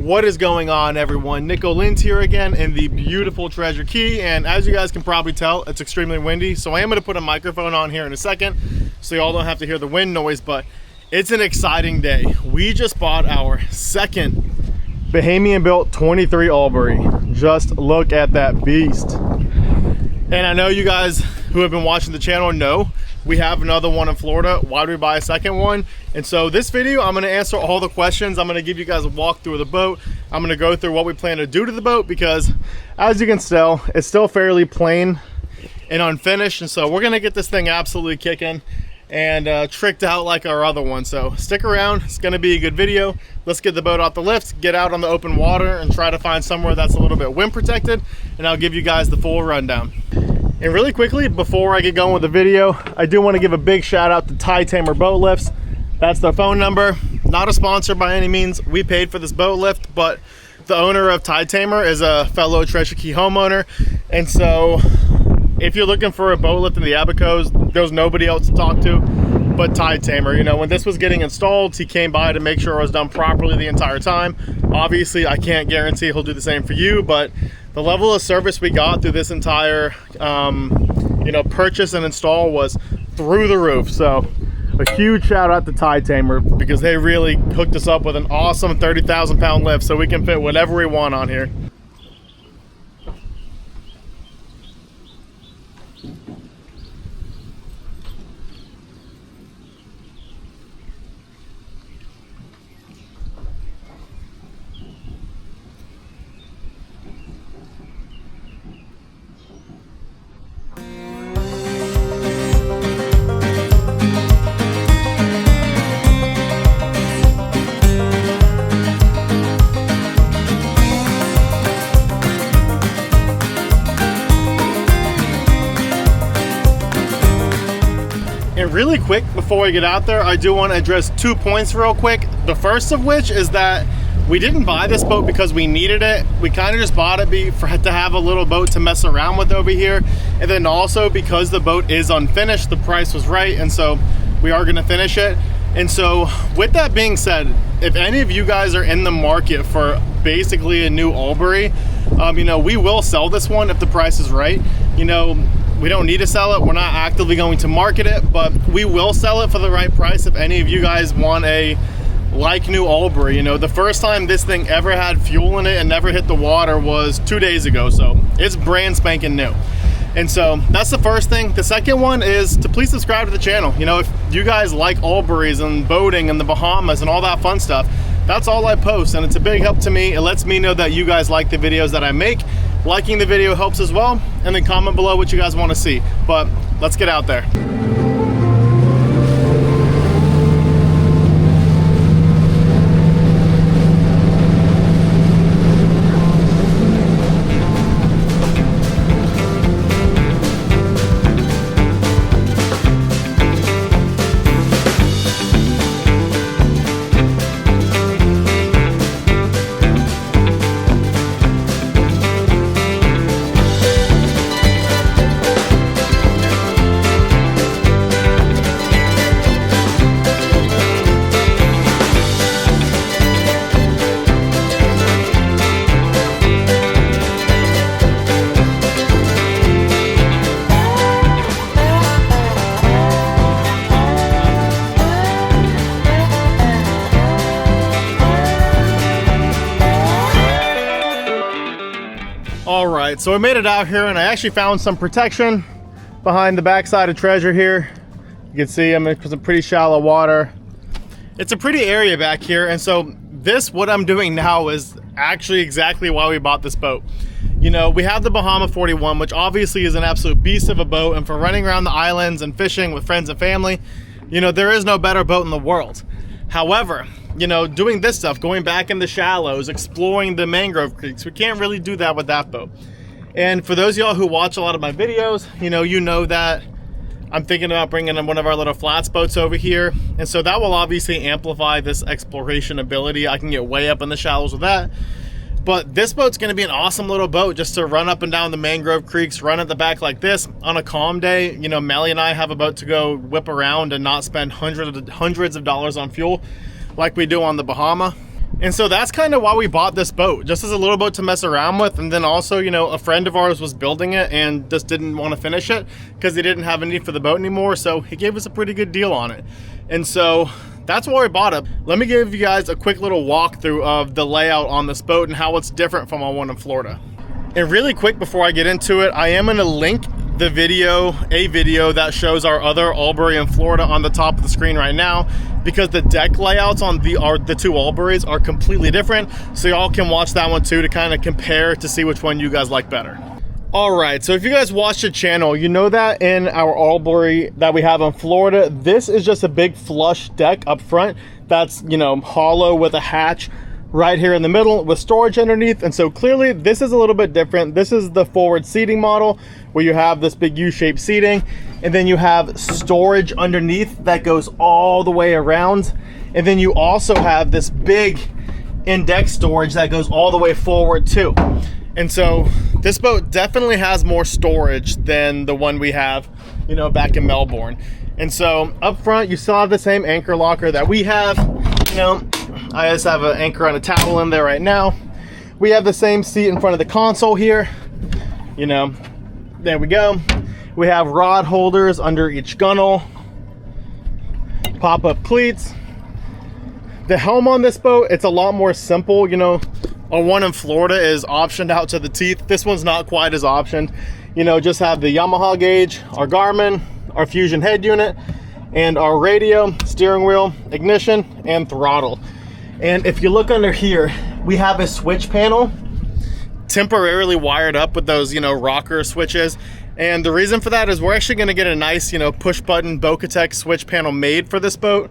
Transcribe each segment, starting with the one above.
What is going on, everyone? Nico Lins here again in the beautiful Treasure Key, and as you guys can probably tell, it's extremely windy, so I am going to put a microphone on here in a second so y'all don't have to hear the wind noise, but it's an exciting day. We just bought our second Bahamian built 23 Albury. Just look at that beast. And I know you guys who have been watching the channel know we have another one in Florida. Why did we buy a second one? And so this video, I'm gonna answer all the questions. I'm gonna give you guys a walkthrough of the boat. I'm gonna go through what we plan to do to the boat because as you can tell, it's still fairly plain and unfinished. And so we're gonna get this thing absolutely kicking and tricked out like our other one. So stick around, it's gonna be a good video. Let's get the boat off the lift, get out on the open water and try to find somewhere that's a little bit wind protected, and I'll give you guys the full rundown. And really quickly, before I get going with the video, I do want to give a big shout out to Tide Tamer Boat Lifts. That's their phone number. Not a sponsor by any means. We paid for this boat lift, but the owner of Tide Tamer is a fellow Treasure Key homeowner. And so if you're looking for a boat lift in the Abacos, there's nobody else to talk to but Tide Tamer. You know, when this was getting installed, he came by to make sure it was done properly the entire time. Obviously, I can't guarantee he'll do the same for you, but the level of service we got through this entire purchase and install was through the roof. So a huge shout out to Tide Tamer because they really hooked us up with an awesome 30,000 pound lift so we can fit whatever we want on here. And really quick, before I get out there, I do want to address 2 points real quick. The first of which is that we didn't buy this boat because we needed it. We kind of just bought it to have a little boat to mess around with over here. And then also because the boat is unfinished, the price was right. And so we are going to finish it. And so with that being said, if any of you guys are in the market for basically a new Albury, we will sell this one if the price is right. We don't need to sell it. We're not actively going to market it, but we will sell it for the right price if any of you guys want a like new Albury. The first time this thing ever had fuel in it and never hit the water was 2 days ago. So it's brand spanking new. And so that's the first thing. The second one is to please subscribe to the channel. If you guys like Alburys and boating and the Bahamas and all that fun stuff, that's all I post, and it's a big help to me. It lets me know that you guys like the videos that I make. Liking the video helps as well, and then comment below what you guys want to see. But let's get out there. All right, so I made it out here and I actually found some protection behind the backside of Treasure here. You can see I'm in some pretty shallow water. It's a pretty area back here, and so what I'm doing now is actually exactly why we bought this boat. We have the Bahama 41, which obviously is an absolute beast of a boat, and for running around the islands and fishing with friends and family, there is no better boat in the world. However, doing this stuff, going back in the shallows, exploring the mangrove creeks, we can't really do that with that boat. And for those of y'all who watch a lot of my videos, you know that I'm thinking about bringing in one of our little flats boats over here. And so that will obviously amplify this exploration ability. I can get way up in the shallows with that. But this boat's gonna be an awesome little boat just to run up and down the mangrove creeks, run at the back like this. On a calm day, Melly and I have a boat to go whip around and not spend hundreds of dollars on fuel like we do on the Bahama. And so that's kind of why we bought this boat, just as a little boat to mess around with. And then also, you know, a friend of ours was building it and just didn't want to finish it because he didn't have a need for the boat anymore. So he gave us a pretty good deal on it. And so that's why we bought it. Let me give you guys a quick little walkthrough of the layout on this boat and how it's different from our one in Florida. And really quick before I get into it, I am going to link a video that shows our other Albury in Florida on the top of the screen right now, because the deck layouts on the two Alburys are completely different. So y'all can watch that one too to kind of compare to see which one you guys like better. All right, so if you guys watch the channel, you know that in our Albury that we have in Florida, this is just a big flush deck up front that's, you know, hollow with a hatch right here in the middle with storage underneath. And so clearly this is a little bit different. This is the forward seating model where you have this big U-shaped seating, and then you have storage underneath that goes all the way around. And then you also have this big in-deck storage that goes all the way forward too. And so this boat definitely has more storage than the one we have, you know, back in Melbourne. And so up front, you still have the same anchor locker that we have. You know, I just have an anchor and a towel in there right now. We have the same seat in front of the console here. You know, there we go. We have rod holders under each gunnel. Pop-up cleats. The helm on this boat, it's a lot more simple. You know, our one in Florida is optioned out to the teeth. This one's not quite as optioned. You know, just have the Yamaha gauge, our Garmin, our Fusion head unit, and our radio, steering wheel, ignition, and throttle. And if you look under here, we have a switch panel temporarily wired up with those, you know, rocker switches. And the reason for that is we're actually going to get a nice, you know, push button Bocatech switch panel made for this boat.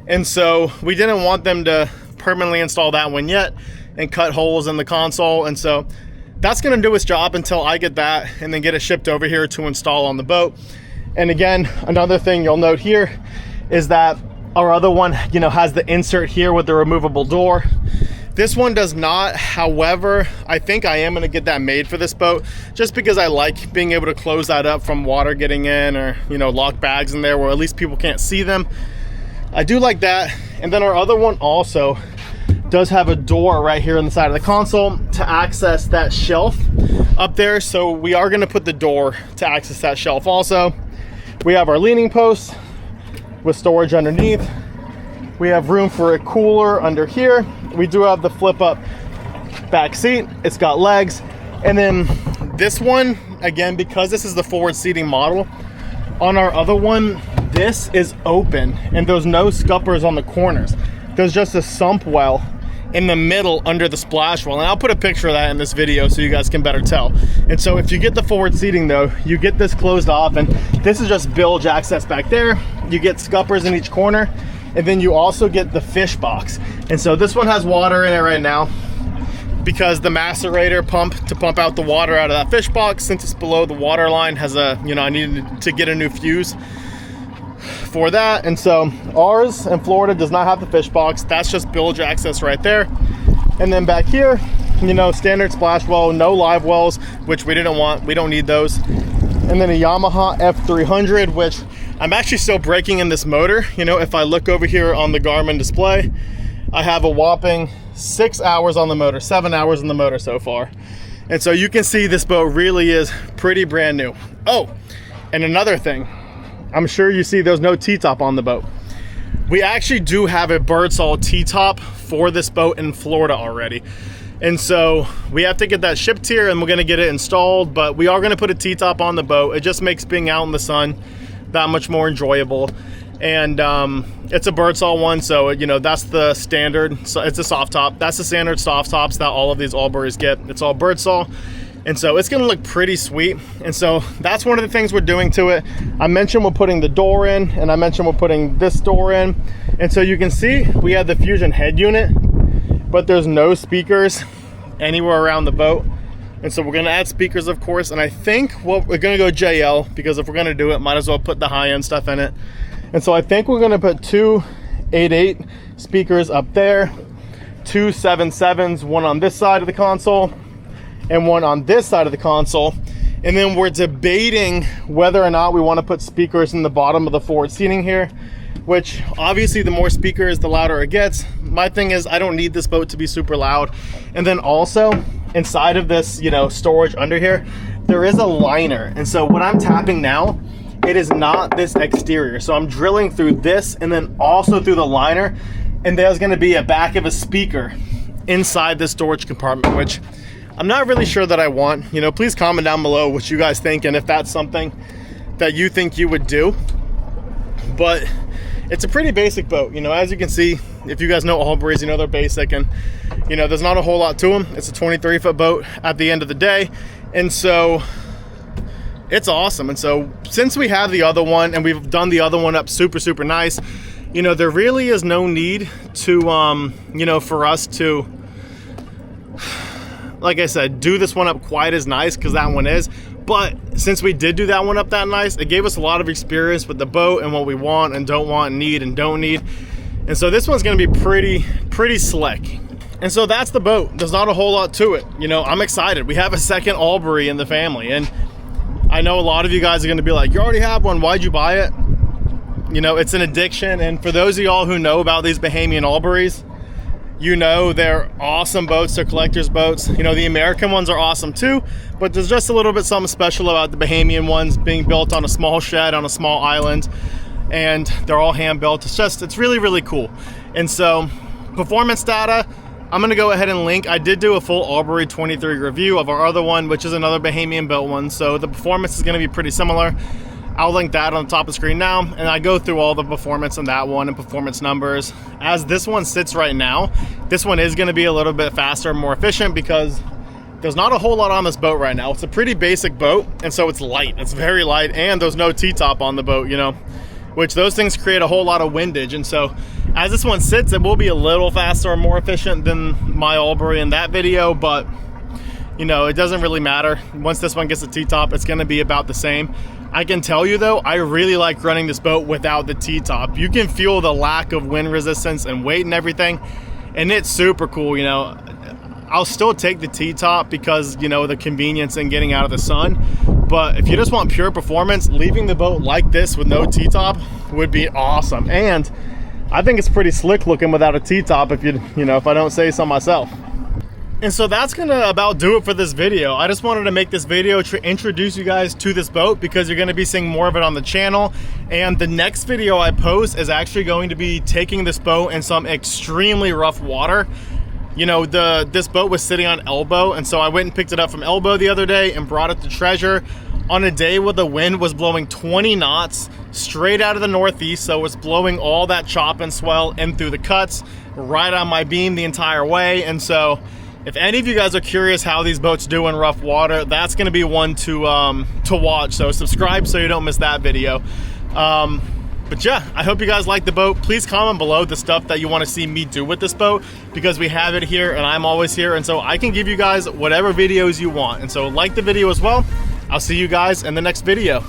And so we didn't want them to permanently install that one yet and cut holes in the console. And so that's going to do its job until I get that and then get it shipped over here to install on the boat. And again, another thing you'll note here is that our other one, you know, has the insert here with the removable door. This one does not. However, I think I am going to get that made for this boat just because I like being able to close that up from water getting in, or, you know, lock bags in there where at least people can't see them. I do like that. And then our other one also does have a door right here on the side of the console to access that shelf up there. So we are going to put the door to access that shelf also. We have our leaning post with storage underneath. We have room for a cooler under here. We do have the flip up back seat. It's got legs. And then this one, again, because this is the forward seating model, on our other one, this is open and there's no scuppers on the corners. There's just a sump well in the middle under the splash well, and I'll put a picture of that in this video so you guys can better tell. And so if you get the forward seating though, you get this closed off, and this is just bilge access back there. You get scuppers in each corner, and then you also get the fish box. And so this one has water in it right now because the macerator pump to pump out the water out of that fish box, since it's below the water line, has a, you know, I needed to get a new fuse for that. And so ours in Florida does not have the fish box. That's just bilge access right there. And then back here, you know, standard splash well, no live wells, which we didn't want. We don't need those. And then a Yamaha F300, which I'm actually still breaking in this motor. You know, if I look over here on the Garmin display, I have a whopping 6 hours on the motor, 7 hours on the motor so far. And so you can see this boat really is pretty brand new. Oh, and another thing, I'm sure you see there's no T-top on the boat. We actually do have a Birdsall T-top for this boat in Florida already. And so we have to get that shipped here, and we're gonna get it installed, but we are gonna put a T-top on the boat. It just makes being out in the sun that much more enjoyable. And it's a Birdsall one, so, you know, that's the standard. So it's a soft top. That's the standard soft tops that all of these Alburys get. It's all Birdsall. And so it's gonna look pretty sweet. And so that's one of the things we're doing to it. I mentioned we're putting the door in, and I mentioned we're putting this door in. And so you can see we have the Fusion head unit, but there's no speakers anywhere around the boat. And so we're gonna add speakers, of course. And I think we're gonna go JL, because if we're gonna do it, might as well put the high-end stuff in it. And so I think we're gonna put two 8.8 speakers up there, two 7.7s, one on this side of the console and one on this side of the console. And then we're debating whether or not we want to put speakers in the bottom of the forward seating here. which obviously the more speakers, the louder it gets. My thing is I don't need this boat to be super loud. And then also inside of this, you know, storage under here, there is a liner. And so what I'm tapping now, it is not this exterior. So I'm drilling through this and then also through the liner. And there's gonna be a back of a speaker inside the storage compartment, which I'm not really sure that I want. You know, please comment down below what you guys think and if that's something that you think you would do. But it's a pretty basic boat. You know, as you can see, if you guys know Alburys, you know they're basic, and you know, there's not a whole lot to them. It's a 23-foot boat at the end of the day. And so it's awesome. And so since we have the other one and we've done the other one up super nice, you know, there really is no need to, you know, for us to, like I said, do this one up quite as nice, because that one is. But since we did do that one up that nice, it gave us a lot of experience with the boat and what we want and don't want and need and don't need. And so this one's gonna be pretty slick. And so that's the boat. There's not a whole lot to it. You know, I'm excited. We have a second Albury in the family. And I know a lot of you guys are gonna be like, you already have one, why'd you buy it? You know, it's an addiction. And for those of y'all who know about these Bahamian Alburys, you know they're awesome boats. They're collector's boats. You know, the American ones are awesome too, but there's just a little bit something special about the Bahamian ones being built on a small shed on a small island, and they're all hand built. It's really cool. And so performance data, I'm gonna go ahead and link. I did do a full Albury 23 review of our other one, which is another Bahamian built one. So the performance is gonna be pretty similar. I'll link that on the top of the screen now, and I go through all the performance on that one and performance numbers. As this one sits right now, this one is gonna be a little bit faster and more efficient because there's not a whole lot on this boat right now. It's a pretty basic boat, and so it's light. It's very light, and there's no T-top on the boat, you know, which those things create a whole lot of windage. And so as this one sits, it will be a little faster and more efficient than my Albury in that video, but you know, it doesn't really matter. Once this one gets a T-top, it's gonna be about the same. I can tell you though, I really like running this boat without the T-top. You can feel the lack of wind resistance and weight and everything, and it's super cool. You know, I'll still take the T-top because, you know, the convenience in getting out of the sun. But if you just want pure performance, leaving the boat like this with no T-top would be awesome. And I think it's pretty slick looking without a T-top, if you know, if I don't say so myself. And so that's gonna about do it for this video. I just wanted to make this video to introduce you guys to this boat because you're gonna be seeing more of it on the channel. And the next video I post is actually going to be taking this boat in some extremely rough water. You know, this boat was sitting on Elbow, and so I went and picked it up from Elbow the other day and brought it to Treasure on a day where the wind was blowing 20 knots straight out of the northeast. So it's blowing all that chop and swell in through the cuts right on my beam the entire way. And so if any of you guys are curious how these boats do in rough water, that's gonna be one to watch. So subscribe so you don't miss that video. But yeah, I hope you guys like the boat. Please comment below the stuff that you wanna see me do with this boat, because we have it here and I'm always here. And so I can give you guys whatever videos you want. And so like the video as well. I'll see you guys in the next video.